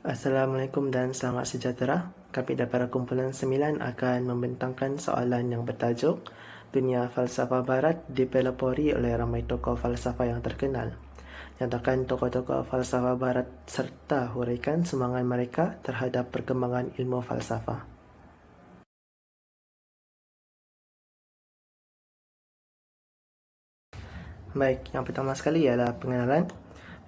Assalamualaikum dan selamat sejahtera. Kami daripada kumpulan 9 akan membentangkan soalan yang bertajuk Dunia Falsafah Barat dipelopori oleh ramai tokoh falsafah yang terkenal. Nyatakan tokoh-tokoh falsafah Barat serta huraikan sumbangan mereka terhadap perkembangan ilmu falsafah. Baik, yang pertama sekali ialah pengenalan.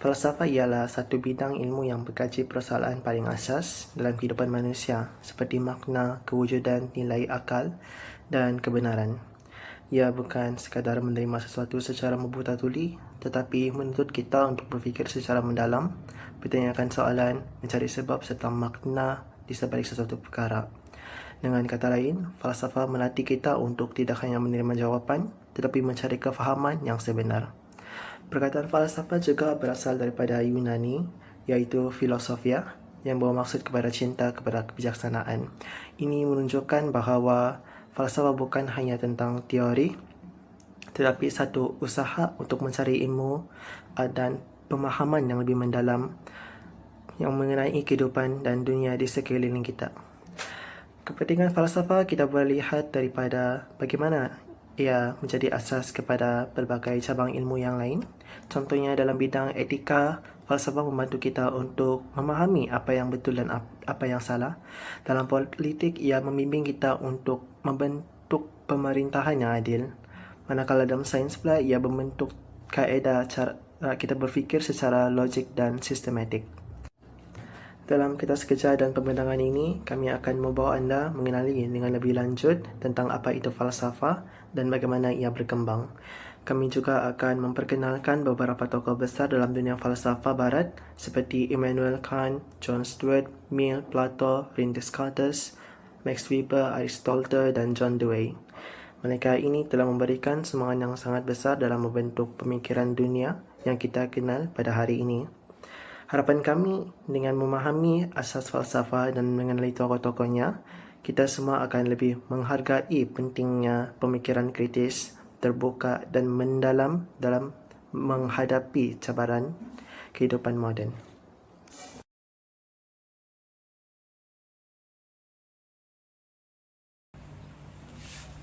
Falsafah ialah satu bidang ilmu yang mengkaji persoalan paling asas dalam kehidupan manusia seperti makna, kewujudan, nilai akal dan kebenaran. Ia bukan sekadar menerima sesuatu secara membuta tuli, tetapi menuntut kita untuk berfikir secara mendalam, bertanyakan soalan, mencari sebab serta makna di sebalik sesuatu perkara. Dengan kata lain, falsafah melatih kita untuk tidak hanya menerima jawapan, tetapi mencari kefahaman yang sebenar. Perkataan falsafah juga berasal daripada Yunani, iaitu filosofia, yang bermaksud kepada cinta kepada kebijaksanaan. Ini menunjukkan bahawa falsafah bukan hanya tentang teori, tetapi satu usaha untuk mencari ilmu dan pemahaman yang lebih mendalam yang mengenai kehidupan dan dunia di sekeliling kita. Kepentingan falsafah kita boleh lihat daripada bagaimana ia menjadi asas kepada pelbagai cabang ilmu yang lain. Contohnya dalam bidang etika, falsafah membantu kita untuk memahami apa yang betul dan apa yang salah. Dalam politik, ia membimbing kita untuk membentuk pemerintahan yang adil. Manakala dalam sains pula, ia membentuk kaedah cara kita berfikir secara logik dan sistematik. Dalam kertas kerja dan pembentangan ini, kami akan membawa anda mengenali dengan lebih lanjut tentang apa itu falsafah dan bagaimana ia berkembang. Kami juga akan memperkenalkan beberapa tokoh besar dalam dunia falsafah barat seperti Immanuel Kant, John Stuart Mill, Plato, René Descartes, Max Weber, Aristotle dan John Dewey. Mereka ini telah memberikan sumbangan yang sangat besar dalam membentuk pemikiran dunia yang kita kenal pada hari ini. Harapan kami dengan memahami asas falsafah dan mengenali tokoh-tokohnya, kita semua akan lebih menghargai pentingnya pemikiran kritis, terbuka dan mendalam dalam menghadapi cabaran kehidupan moden.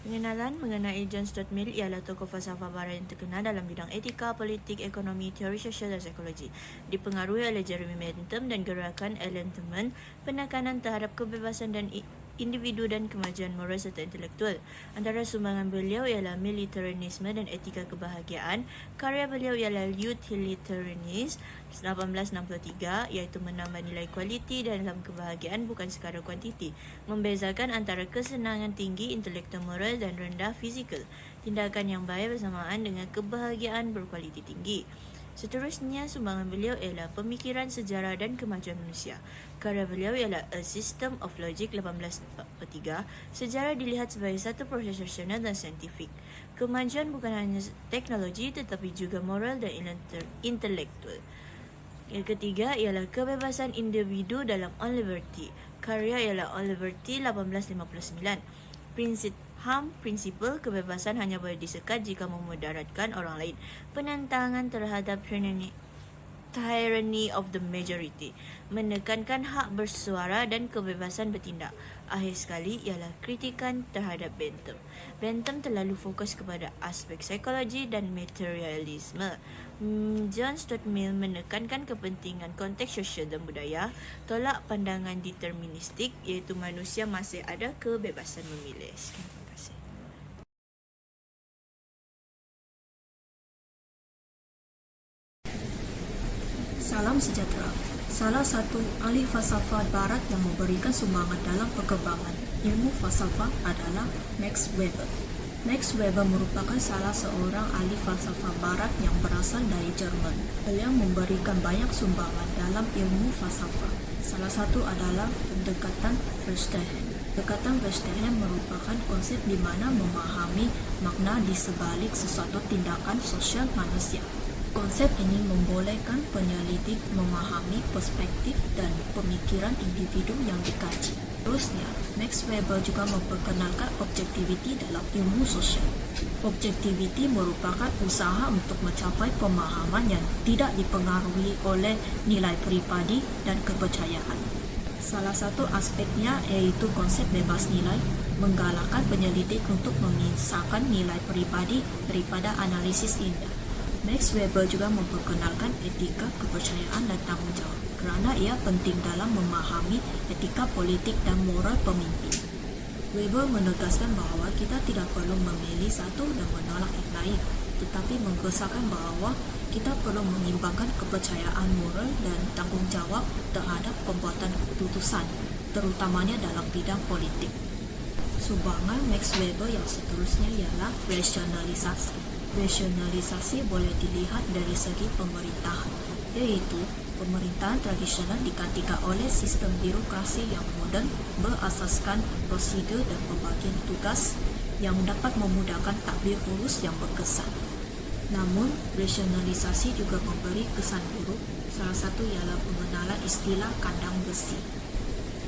Pengenalan mengenai John Stuart Mill ialah tokoh falsafah barat yang terkenal dalam bidang etika, politik, ekonomi, teori sosial dan psikologi. Dipengaruhi oleh Jeremy Bentham dan gerakan Enlightenment, penekanan terhadap kebebasan dan individu dan kemajuan moral serta intelektual. Antara sumbangan beliau ialah militarisme dan etika kebahagiaan. Karya beliau ialah Utilitarianism 1863, iaitu menambah nilai kualiti dalam kebahagiaan bukan sekadar kuantiti, membezakan antara kesenangan tinggi intelektual moral dan rendah fizikal, tindakan yang baik bersamaan dengan kebahagiaan berkualiti tinggi. Seterusnya, sumbangan beliau ialah Pemikiran Sejarah dan Kemajuan Manusia. Karya beliau ialah A System of Logic 1843. Sejarah dilihat sebagai satu proses rasional dan saintifik. Kemajuan bukan hanya teknologi tetapi juga moral dan intelektual. Yang ketiga ialah Kebebasan Individu dalam On Liberty. Karya ialah On Liberty 1859. Prinsipal kebebasan hanya boleh disekat jika memudaratkan orang lain. Penentangan terhadap tyranny of the majority, menekankan hak bersuara dan kebebasan bertindak. Akhir sekali ialah kritikan terhadap Bentham. Bentham terlalu fokus kepada aspek psikologi dan materialisme. John Stuart Mill menekankan kepentingan konteks sosial dan budaya, tolak pandangan deterministik iaitu manusia masih ada kebebasan memilih. Terima kasih. Salam sejahtera. Salah satu ahli falsafah barat yang memberikan sumbangan dalam perkembangan ilmu falsafah adalah Max Weber. Max Weber merupakan salah seorang ahli falsafah barat yang berasal dari Jerman. Beliau memberikan banyak sumbangan dalam ilmu falsafah. Salah satu adalah pendekatan Verstehen. Pendekatan Verstehen merupakan konsep di mana memahami makna di sebalik sesuatu tindakan sosial manusia. Konsep ini membolehkan penyelidik memahami perspektif dan pemikiran individu yang dikaji. Terusnya, Max Weber juga memperkenalkan objektiviti dalam ilmu sosial. Objektiviti merupakan usaha untuk mencapai pemahaman yang tidak dipengaruhi oleh nilai peribadi dan kepercayaan. Salah satu aspeknya yaitu konsep bebas nilai, menggalakkan penyelidik untuk memisahkan nilai peribadi daripada analisis ilmiah. Max Weber juga memperkenalkan etika, kepercayaan dan tanggungjawab kerana ia penting dalam memahami etika politik dan moral pemimpin. Weber menegaskan bahawa kita tidak perlu memilih satu dan menolak yang lain, tetapi mengesahkan bahawa kita perlu mengimbangkan kepercayaan moral dan tanggungjawab terhadap pembuatan keputusan, terutamanya dalam bidang politik. Sumbangan Max Weber yang seterusnya ialah rasionalisasi. Rasionalisasi boleh dilihat dari segi pemerintahan, iaitu pemerintahan tradisional digantikan oleh sistem birokrasi yang moden berasaskan prosedur dan pembagian tugas yang dapat memudahkan tadbir urus yang berkesan. Namun, rasionalisasi juga memberi kesan buruk. Salah satu ialah pengenalan istilah kandang besi.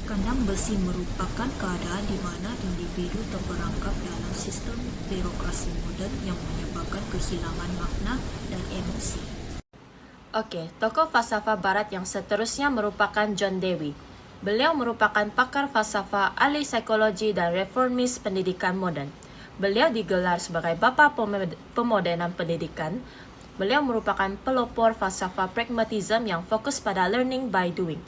Kandang besi merupakan keadaan di mana individu terperangkap dalam sistem birokrasi moden yang menyebabkan kehilangan makna dan emosi. Okey, tokoh falsafah barat yang seterusnya merupakan John Dewey. Beliau merupakan pakar falsafah, ahli psikologi dan reformis pendidikan moden. Beliau digelar sebagai bapa pemodenan pendidikan. Beliau merupakan pelopor falsafah pragmatism yang fokus pada learning by doing.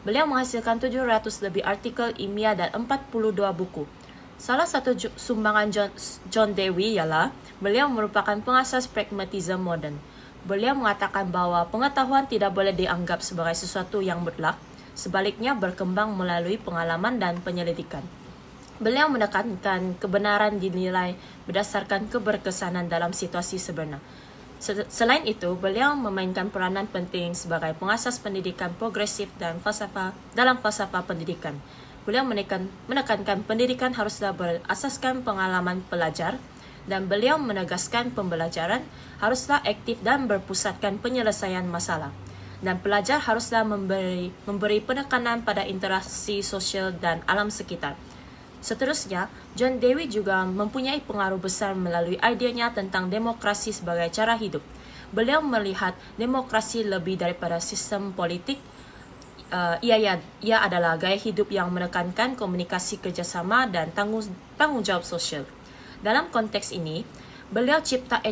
Beliau menghasilkan 700 lebih artikel ilmiah dan 42 buku. Salah satu sumbangan John Dewey ialah beliau merupakan pengasas pragmatism moden. Beliau mengatakan bahawa pengetahuan tidak boleh dianggap sebagai sesuatu yang mutlak, sebaliknya berkembang melalui pengalaman dan penyelidikan. Beliau menekankan kebenaran dinilai berdasarkan keberkesanan dalam situasi sebenar. Selain itu, beliau memainkan peranan penting sebagai pengasas pendidikan progresif dan dalam falsafah pendidikan. Beliau menekankan pendidikan haruslah berasaskan pengalaman pelajar, dan beliau menegaskan pembelajaran haruslah aktif dan berpusatkan penyelesaian masalah. Dan pelajar haruslah memberi penekanan pada interaksi sosial dan alam sekitar. Seterusnya, John Dewey juga mempunyai pengaruh besar melalui idenya tentang demokrasi sebagai cara hidup. Beliau melihat demokrasi lebih daripada sistem politik. Ia adalah gaya hidup yang menekankan komunikasi kerjasama dan tanggungjawab sosial. Dalam konteks ini, beliau cipta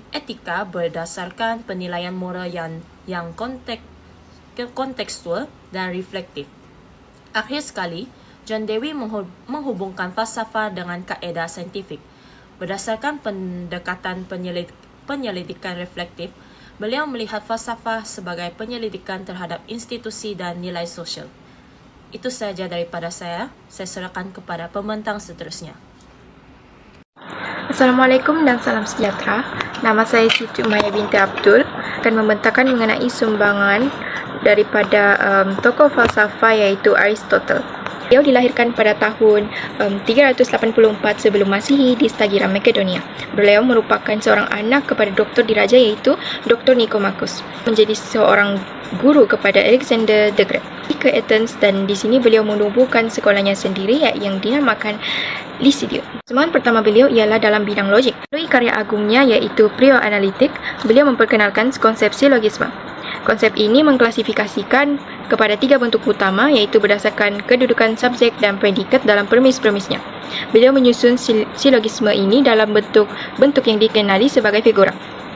etika berdasarkan penilaian moral yang kontekstual dan reflektif. Akhir sekali, John Dewey menghubungkan falsafah dengan kaedah saintifik. Berdasarkan pendekatan penyelidikan reflektif, beliau melihat falsafah sebagai penyelidikan terhadap institusi dan nilai sosial. Itu sahaja daripada saya serahkan kepada pembentang seterusnya. Assalamualaikum dan salam sejahtera. Nama saya Siti Umayyah binti Abdul akan membentangkan mengenai sumbangan daripada tokoh falsafah iaitu Aristotle. Beliau dilahirkan pada tahun 384 sebelum Masihi di Stagira, Makedonia. Beliau merupakan seorang anak kepada doktor diraja iaitu Dr. Nicomachus. Menjadi seorang guru kepada Alexander the Great ke Athens, dan di sini beliau menubuhkan sekolahnya sendiri yang dinamakan Lyceum. Sumbangan pertama beliau ialah dalam bidang logik. Melalui karya agungnya iaitu Prioanalitik, beliau memperkenalkan konsep silogisme. Konsep ini mengklasifikasikan kepada 3 bentuk utama, iaitu berdasarkan kedudukan subjek dan predikat dalam premis-premisnya. Beliau menyusun silogisme ini dalam bentuk yang dikenali sebagai figura,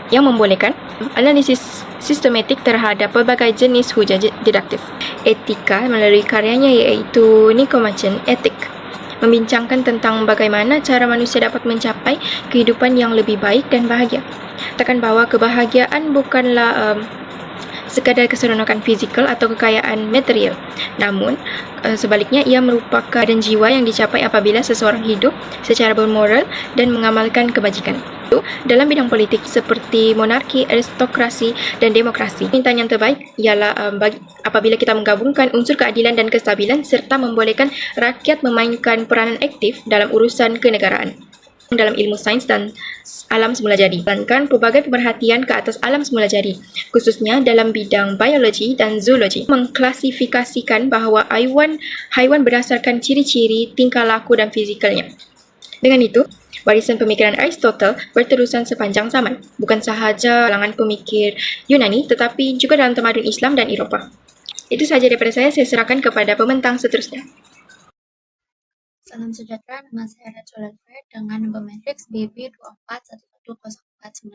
yang membolehkan analisis sistematik terhadap pelbagai jenis hujah deduktif. Etika melalui karyanya iaitu Nicomachean Ethic, membincangkan tentang bagaimana cara manusia dapat mencapai kehidupan yang lebih baik dan bahagia. Tekan bahawa kebahagiaan bukanlah sekadar keseronokan fizikal atau kekayaan material. Namun, sebaliknya ia merupakan keadaan jiwa yang dicapai apabila seseorang hidup secara bermoral dan mengamalkan kebajikan. Dalam bidang politik seperti monarki, aristokrasi, dan demokrasi, permintaan yang terbaik ialah apabila kita menggabungkan unsur keadilan dan kestabilan serta membolehkan rakyat memainkan peranan aktif dalam urusan kenegaraan. dalam ilmu sains dan alam semula jadi, melainkan pelbagai pemerhatian ke atas alam semula jadi, khususnya dalam bidang biologi dan zoologi, mengklasifikasikan bahawa haiwan berdasarkan ciri-ciri, tingkah laku dan fizikalnya. Dengan itu, warisan pemikiran Aristotle berterusan sepanjang zaman, bukan sahaja kalangan pemikir Yunani tetapi juga dalam tamadun Islam dan Eropah. Itu sahaja daripada saya serahkan kepada pembentang seterusnya. Salam sejahtera, nama saya Rachel Alfred dengan nombor matriks BB24110495.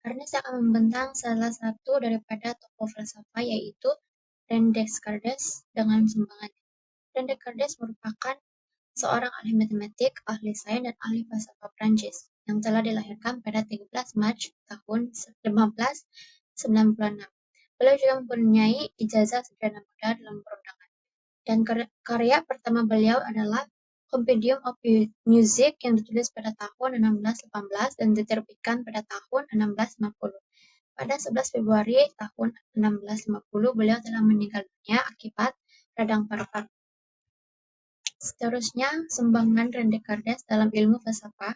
Hari ini saya akan membentang salah satu daripada tokoh falsafah yaitu René Descartes dengan sumbangannya. René Descartes merupakan seorang ahli matematik, ahli sains, dan ahli falsafah Prancis yang telah dilahirkan pada 13 Mac tahun 1596. Beliau juga mempunyai ijazah sarjana muda dalam perundangan. Dan karya pertama beliau adalah Compendium of Music yang ditulis pada tahun 1618 dan diterbitkan pada tahun 1650. Pada 11 Februari tahun 1650, beliau telah meninggal dunia akibat radang paru-paru. Seterusnya, sumbangan René Descartes dalam ilmu falsafah.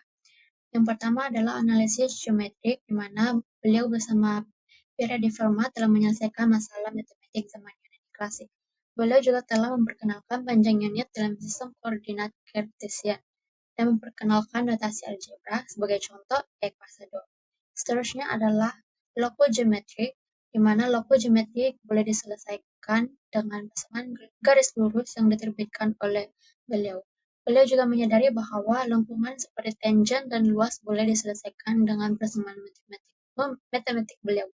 Yang pertama adalah analisis geometrik, di mana beliau bersama Pierre de Fermat telah menyelesaikan masalah matematik zaman Yunani klasik. Beliau juga telah memperkenalkan panjang unit dalam sistem koordinat Cartesian dan memperkenalkan notasi algebra sebagai contoh ekuasador. Seterusnya adalah logogeometri, di mana logogeometri boleh diselesaikan dengan pasangan garis lurus yang diterbitkan oleh beliau. Beliau juga menyadari bahwa lengkungan seperti tangent dan luas boleh diselesaikan dengan persamaan matematik beliau.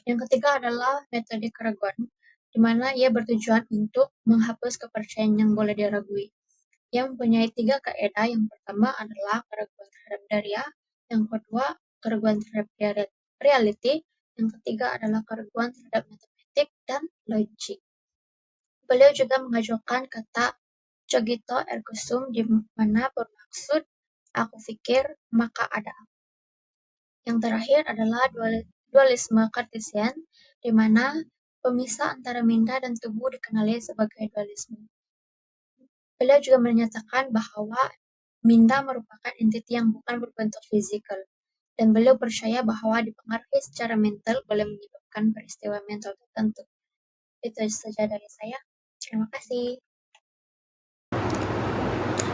Yang ketiga adalah metode keraguan, di mana ia bertujuan untuk menghapus kepercayaan yang boleh diragui. Ia mempunyai 3 kaidah. Yang pertama adalah keraguan terhadap daria, yang kedua keraguan terhadap reality, yang ketiga adalah keraguan terhadap matematik dan logik. Beliau juga mengajukan kata cogito ergo sum, di mana bermaksud aku pikir maka ada. Yang terakhir adalah dualisme Cartesian, di mana pemisah antara minda dan tubuh dikenali sebagai dualisme. Beliau juga menyatakan bahwa minda merupakan entiti yang bukan berbentuk fisikal, dan beliau percaya bahwa dipengaruhi secara mental boleh menyebabkan peristiwa mental tertentu. Itu saja dari saya. Terima kasih.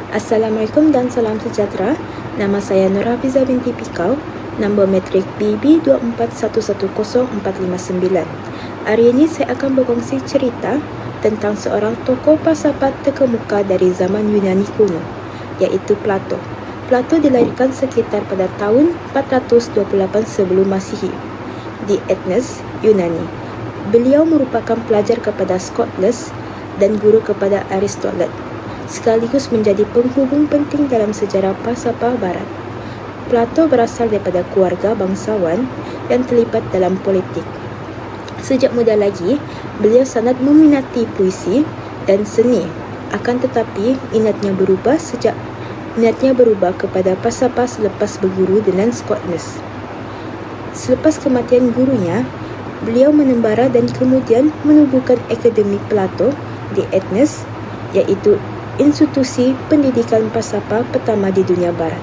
Assalamualaikum dan salam sejahtera. Nama saya Nur Hafiza binti Pikau, nombor matrik BB241100459. Hari ini saya akan berkongsi cerita tentang seorang tokoh falsafah terkemuka dari zaman Yunani kuno, iaitu Plato. Plato dilahirkan sekitar pada tahun 428 sebelum Masihi di Athens, Yunani. Beliau merupakan pelajar kepada Socrates dan guru kepada Aristoteles, sekaligus menjadi penghubung penting dalam sejarah falsafah barat. Plato berasal daripada keluarga bangsawan yang terlibat dalam politik. Sejak muda lagi, beliau sangat meminati puisi dan seni. Akan tetapi, minatnya berubah kepada falsafah selepas berguru dengan Socrates. Selepas kematian gurunya, beliau menembara dan kemudian menubuhkan Akademi Plato di Athens, iaitu institusi pendidikan falsafah pertama di dunia barat.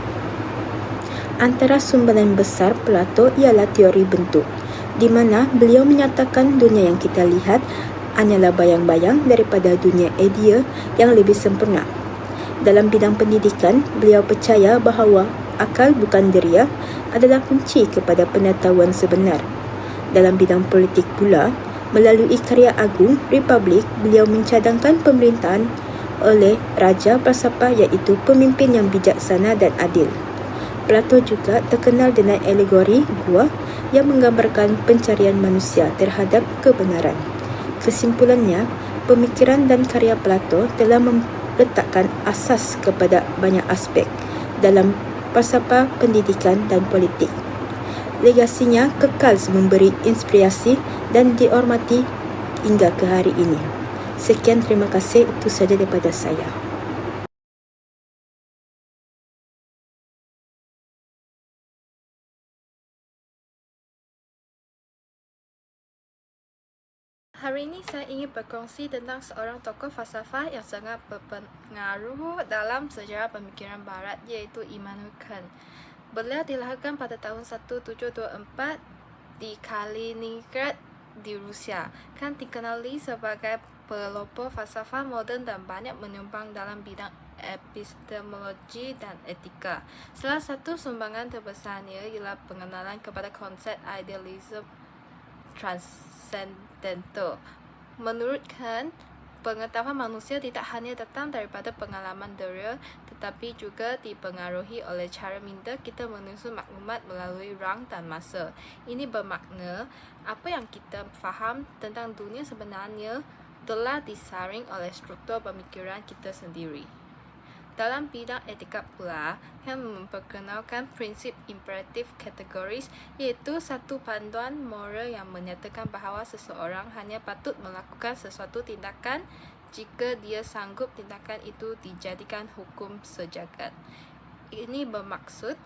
Antara sumbangan besar Plato ialah teori bentuk, di mana beliau menyatakan dunia yang kita lihat hanyalah bayang-bayang daripada dunia idea yang lebih sempurna. Dalam bidang pendidikan, beliau percaya bahawa akal bukan deria adalah kunci kepada pengetahuan sebenar. Dalam bidang politik pula, melalui karya agung Republik, beliau mencadangkan pemerintahan oleh raja falsafah iaitu pemimpin yang bijaksana dan adil. Plato juga terkenal dengan alegori gua yang menggambarkan pencarian manusia terhadap kebenaran. Kesimpulannya, pemikiran dan karya Plato telah meletakkan asas kepada banyak aspek dalam falsafah pendidikan dan politik. Legasinya kekal memberi inspirasi dan dihormati hingga ke hari ini. Sekian, terima kasih. Itu saja daripada saya. Hari ini saya ingin berkongsi tentang seorang tokoh falsafah yang sangat berpengaruh dalam sejarah pemikiran barat, iaitu Immanuel Kant. Beliau dilahirkan pada tahun 1724 di Kaliningrad di Rusia. Kant dikenali sebagai pelopor falsafah moden dan banyak menyumbang dalam bidang epistemologi dan etika. Salah satu sumbangan terbesarnya ialah pengenalan kepada konsep idealisme transcendental. Menurut Kant, pengetahuan manusia tidak hanya datang daripada pengalaman real, tetapi juga dipengaruhi oleh cara minda kita menyusun maklumat melalui ruang dan masa. Ini bermakna apa yang kita faham tentang dunia sebenarnya telah disaring oleh struktur pemikiran kita sendiri. Dalam bidang etika pula, Kant memperkenalkan prinsip imperatif kategoris, iaitu satu panduan moral yang menyatakan bahawa seseorang hanya patut melakukan sesuatu tindakan jika dia sanggup tindakan itu dijadikan hukum sejagat. Ini bermaksud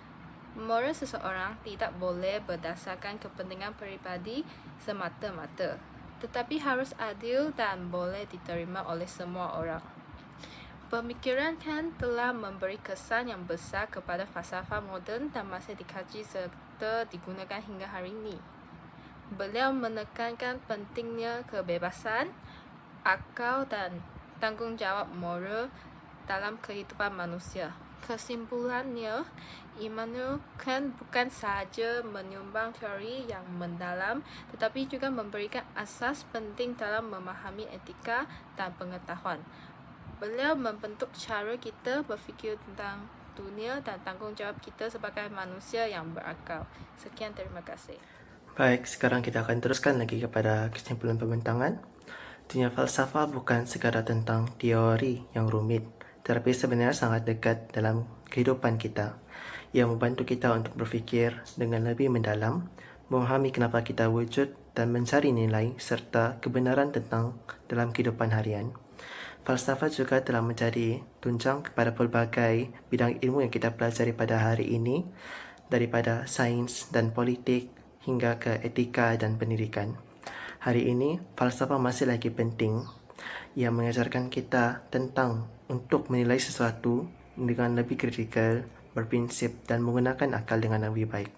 moral seseorang tidak boleh berdasarkan kepentingan peribadi semata-mata, tetapi harus adil dan boleh diterima oleh semua orang. Pemikiran Kant telah memberi kesan yang besar kepada falsafah moden dan masih dikaji serta digunakan hingga hari ini. Beliau menekankan pentingnya kebebasan, akal dan tanggungjawab moral dalam kehidupan manusia. Kesimpulannya, Immanuel Kant bukan sahaja menyumbang teori yang mendalam, tetapi juga memberikan asas penting dalam memahami etika dan pengetahuan. Beliau membentuk cara kita berfikir tentang dunia dan tanggungjawab kita sebagai manusia yang berakal. Sekian, terima kasih. Baik, sekarang kita akan teruskan lagi kepada kesimpulan pembentangan. Dunia falsafah bukan sekadar tentang teori yang rumit, tetapi sebenarnya sangat dekat dalam kehidupan kita, yang membantu kita untuk berfikir dengan lebih mendalam, memahami kenapa kita wujud dan mencari nilai serta kebenaran tentang dalam kehidupan harian. Falsafah juga telah menjadi tunjang kepada pelbagai bidang ilmu yang kita pelajari pada hari ini, daripada sains dan politik hingga ke etika dan pendidikan. Hari ini, falsafah masih lagi penting. Ia mengajarkan kita tentang untuk menilai sesuatu dengan lebih kritikal, berprinsip dan menggunakan akal dengan lebih baik.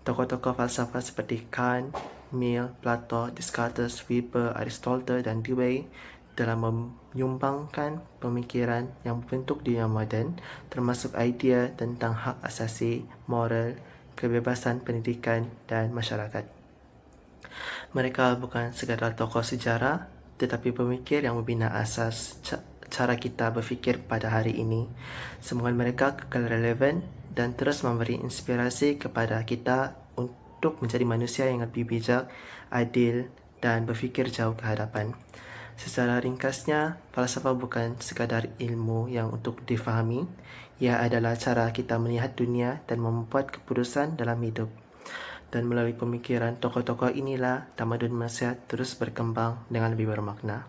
Tokoh-tokoh falsafah seperti Kant, Mill, Plato, Descartes, Weber, Aristotle dan Dewey telah menyumbangkan pemikiran yang membentuk dunia moden, termasuk idea tentang hak asasi, moral, kebebasan pendidikan dan masyarakat. Mereka bukan sekadar tokoh sejarah, tetapi pemikir yang membina asas cara kita berfikir pada hari ini. Semoga mereka kekal relevan dan terus memberi inspirasi kepada kita untuk menjadi manusia yang lebih bijak, adil dan berfikir jauh ke hadapan. Secara ringkasnya, falsafah bukan sekadar ilmu yang untuk difahami. Ia adalah cara kita melihat dunia dan membuat keputusan dalam hidup. Dan melalui pemikiran tokoh-tokoh inilah tamadun manusia terus berkembang dengan lebih bermakna.